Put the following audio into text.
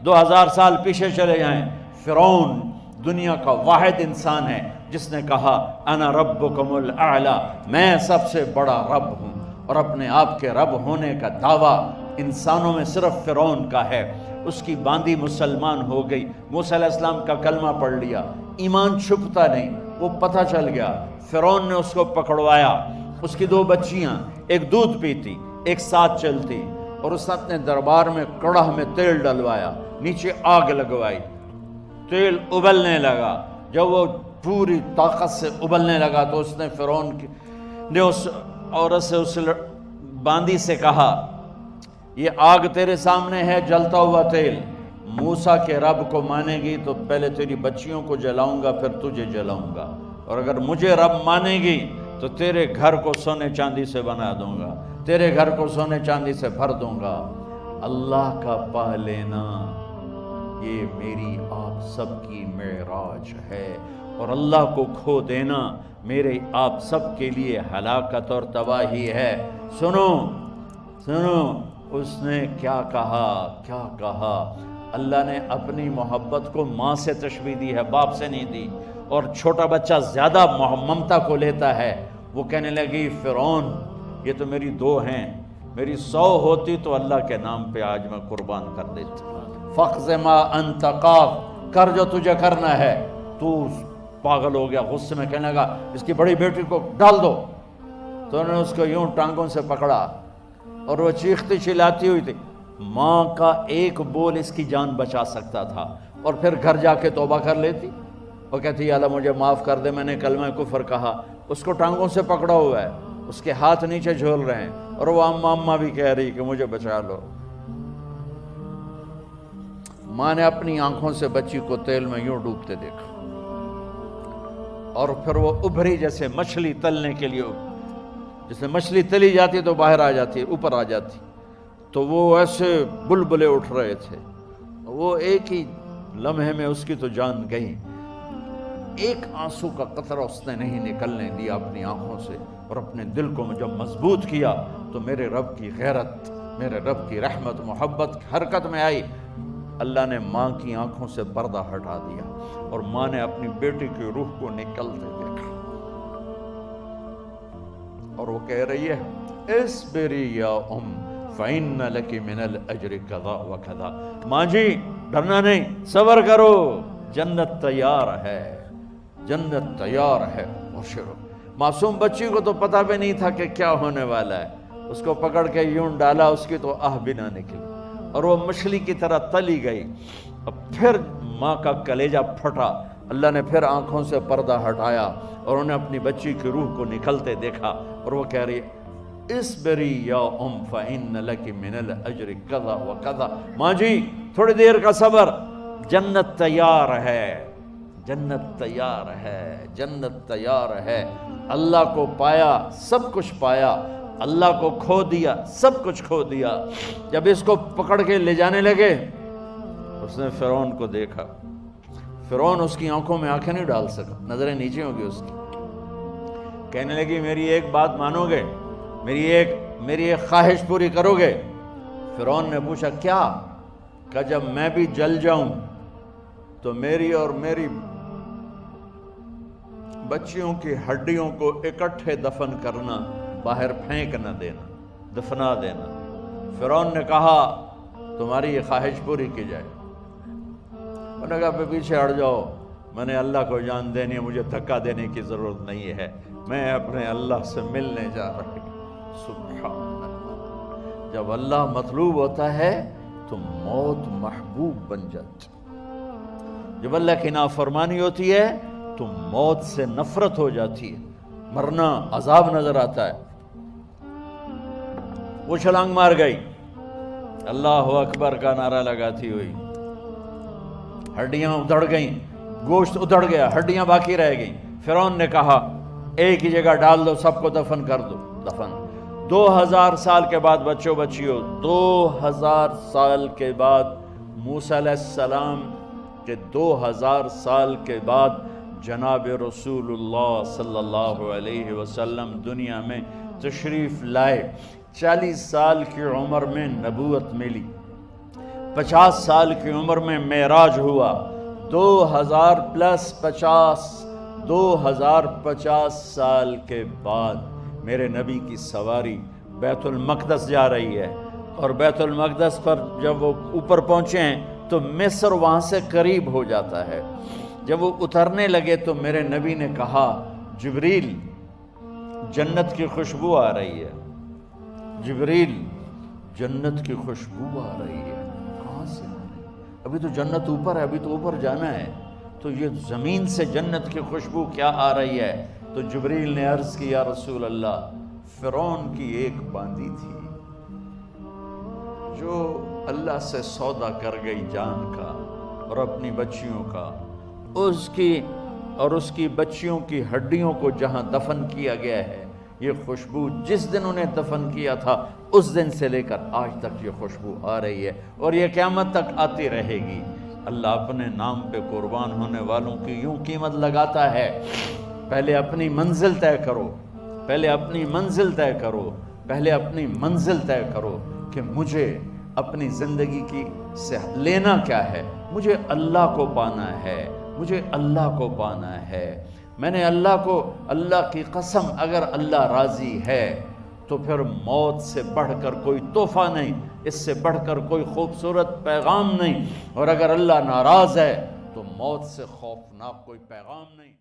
2000 سال پیچھے چلے جائیں، فرعون دنیا کا واحد انسان ہے جس نے کہا انا ربکم الاعلی، میں سب سے بڑا رب ہوں، اور اپنے آپ کے رب ہونے کا دعویٰ انسانوں میں صرف فرعون کا ہے۔ اس کی باندی مسلمان ہو گئی، موسیٰ علیہ السلام کا کلمہ پڑھ لیا، ایمان چھپتا نہیں، وہ پتہ چل گیا۔ فرعون نے اس کو پکڑوایا، اس کی 2 بچیاں، ایک دودھ پیتی ایک ساتھ چلتی، اور اس نے اپنے دربار میں کڑاہ میں تیل ڈلوایا، نیچے آگ لگوائی، تیل ابلنے لگا۔ جب وہ پوری طاقت سے ابلنے لگا تو اس نے فرعون نے اس عورت سے، اس باندی سے کہا یہ آگ تیرے سامنے ہے، جلتا ہوا تیل، موسیٰ کے رب کو مانے گی تو پہلے تیری بچیوں کو جلاؤں گا، پھر تجھے جلاؤں گا، اور اگر مجھے رب مانے گی تو تیرے گھر کو سونے چاندی سے بنا دوں گا، تیرے گھر کو سونے چاندی سے بھر دوں گا۔ اللہ کا پا لینا یہ میری آپ سب کی معراج ہے، اور اللہ کو کھو دینا میرے آپ سب کے لیے ہلاکت اور تباہی ہے۔ سنو سنو، اس نے کیا کہا؟ اللہ نے اپنی محبت کو ماں سے تشبیہ دی ہے، باپ سے نہیں دی، اور چھوٹا بچہ زیادہ ممتا کو لیتا ہے۔ وہ کہنے لگی فرعون یہ تو میری 2 ہیں، میری 100 ہوتی تو اللہ کے نام پہ آج میں قربان کر دیتی۔ فَقْضِ مَا أَنْتَ قَاضٍ، کر جو تجھے کرنا ہے۔ تو پاگل ہو گیا، غصے میں کہنے لگا اس کی بڑی بیٹی کو ڈال دو۔ تو انہوں نے اس کو یوں ٹانگوں سے پکڑا، اور وہ چیختی چلاتی ہوئی تھی۔ ماں کا ایک بول اس کی جان بچا سکتا تھا، اور پھر گھر جا کے توبہ کر لیتی، وہ کہتی یا اللہ مجھے معاف کر دے، میں نے کلمہ کفر کہا۔ اس کو ٹانگوں سے پکڑا ہوا ہے، اس کے ہاتھ نیچے جھول رہے ہیں، اور وہ اماں بھی کہہ رہی کہ مجھے بچا لو۔ ماں نے اپنی آنکھوں سے بچی کو تیل میں یوں ڈوبتے دیکھا، اور پھر وہ ابھری جیسے مچھلی تلنے کے لیے، جیسے مچھلی تلی جاتی تو باہر آ جاتی، اوپر آ جاتی، تو وہ ایسے بلبلے اٹھ رہے تھے۔ وہ ایک ہی لمحے میں اس کی تو جان گئی، ایک آنسو کا قطرہ اس نے نہیں نکلنے دیا اپنی آنکھوں سے، اور اپنے دل کو جب مضبوط کیا تو میرے رب کی غیرت، میرے رب کی رحمت محبت حرکت میں آئی۔ اللہ نے ماں کی آنکھوں سے پردہ ہٹا دیا، اور ماں نے اپنی بیٹی کی روح کو نکلتے دیکھا، اور وہ کہہ رہی ہے اصبری یا ام فإن لک من الأجر کذا وکذا، ماں جی ڈرنا نہیں، صبر کرو، جنت تیار ہے، جنت تیار ہے، بشرو۔ معصوم بچی کو تو پتہ بھی نہیں تھا کہ کیا ہونے والا ہے، اس کو پکڑ کے یوں ڈالا، اس کی تو آہ بھی نہ نکلی، اور وہ مچھلی کی طرح تلی گئی۔ اب پھر ماں کا کلیجہ پھٹا، اللہ نے پھر آنکھوں سے پردہ ہٹایا، اور انہیں اپنی بچی کی روح کو نکلتے دیکھا، اور وہ کہہ رہی ہے اصبری یا ام فإن لک من الأجر کذا وکذا، ماں جی تھوڑی دیر کا صبر، جنت تیار ہے، جنت تیار ہے، جنت تیار ہے۔ اللہ کو پایا سب کچھ پایا، اللہ کو کھو دیا سب کچھ کھو دیا۔ جب اس کو پکڑ کے لے جانے لگے، اس نے فرعون کو دیکھا، فرعون اس کی آنکھوں میں آنکھیں نہیں ڈال سکا، نظریں نیچے ہوگی اس کی۔ کہنے لگی میری ایک بات مانو گے، میری ایک خواہش پوری کرو گے؟ فرعون نے پوچھا کیا؟ کہ جب میں بھی جل جاؤں تو میری اور میری بچیوں کی ہڈیوں کو اکٹھے دفن کرنا، باہر پھینک نہ دینا، دفنا دینا۔ فرعون نے کہا تمہاری یہ خواہش پوری کی جائے۔ انہوں نے کہا پیچھے ہٹ جاؤ، میں نے اللہ کو جان دینی ہے، مجھے دھکا دینے کی ضرورت نہیں ہے، میں اپنے اللہ سے ملنے جا رہا ہوں۔ سبحان اللہ، جب اللہ مطلوب ہوتا ہے تو موت محبوب بن جاتی، جب اللہ کی نافرمانی ہوتی ہے تو موت سے نفرت ہو جاتی ہے، مرنا عذاب نظر آتا ہے۔ وہ چھلانگ مار گئی، اللہ اکبر کا نعرہ لگاتی ہوئی، ہڈیاں ادھڑ گئیں، گوشت ادھڑ گیا، ہڈیاں باقی رہ گئیں۔ فرعون نے کہا ایک ہی جگہ ڈال دو، سب کو دفن کر دو۔ دفن 2000 سال کے بعد، بچوں بچیوں 2000 سال کے بعد، موسیٰ علیہ السلام کے 2000 سال کے بعد جناب رسول اللہ صلی اللہ علیہ وسلم دنیا میں تشریف لائے۔ 40 سال کی عمر میں نبوت ملی، 50 سال کی عمر میں معراج ہوا، 2050 سال کے بعد میرے نبی کی سواری بیت المقدس جا رہی ہے، اور بیت المقدس پر جب وہ اوپر پہنچے ہیں تو مصر وہاں سے قریب ہو جاتا ہے۔ جب وہ اترنے لگے تو میرے نبی نے کہا، جبریل جنت کی خوشبو آ رہی ہے، جبریل جنت کی خوشبو آ رہی ہے۔ کہاں سے آ رہی ہے؟ ابھی تو جنت اوپر ہے، ابھی تو اوپر جانا ہے، تو یہ زمین سے جنت کی خوشبو کیا آ رہی ہے؟ تو جبریل نے عرض کی، یا رسول اللہ، فرعون کی ایک باندی تھی جو اللہ سے سودا کر گئی جان کا اور اپنی بچیوں کا، اس کی بچیوں کی ہڈیوں کو جہاں دفن کیا گیا ہے، یہ خوشبو جس دن انہیں دفن کیا تھا اس دن سے لے کر آج تک یہ خوشبو آ رہی ہے، اور یہ قیامت تک آتی رہے گی۔ اللہ اپنے نام پہ قربان ہونے والوں کی یوں قیمت لگاتا ہے، پہلے اپنی منزل طے کرو، پہلے اپنی منزل طے کرو، پہلے اپنی منزل طے کرو کہ مجھے اپنی زندگی کی سے لینا کیا ہے، مجھے اللہ کو پانا ہے، مجھے اللہ کو پانا ہے۔ میں نے اللہ کی قسم، اگر اللہ راضی ہے تو پھر موت سے بڑھ کر کوئی تحفہ نہیں، اس سے بڑھ کر کوئی خوبصورت پیغام نہیں، اور اگر اللہ ناراض ہے تو موت سے خوفناک کوئی پیغام نہیں۔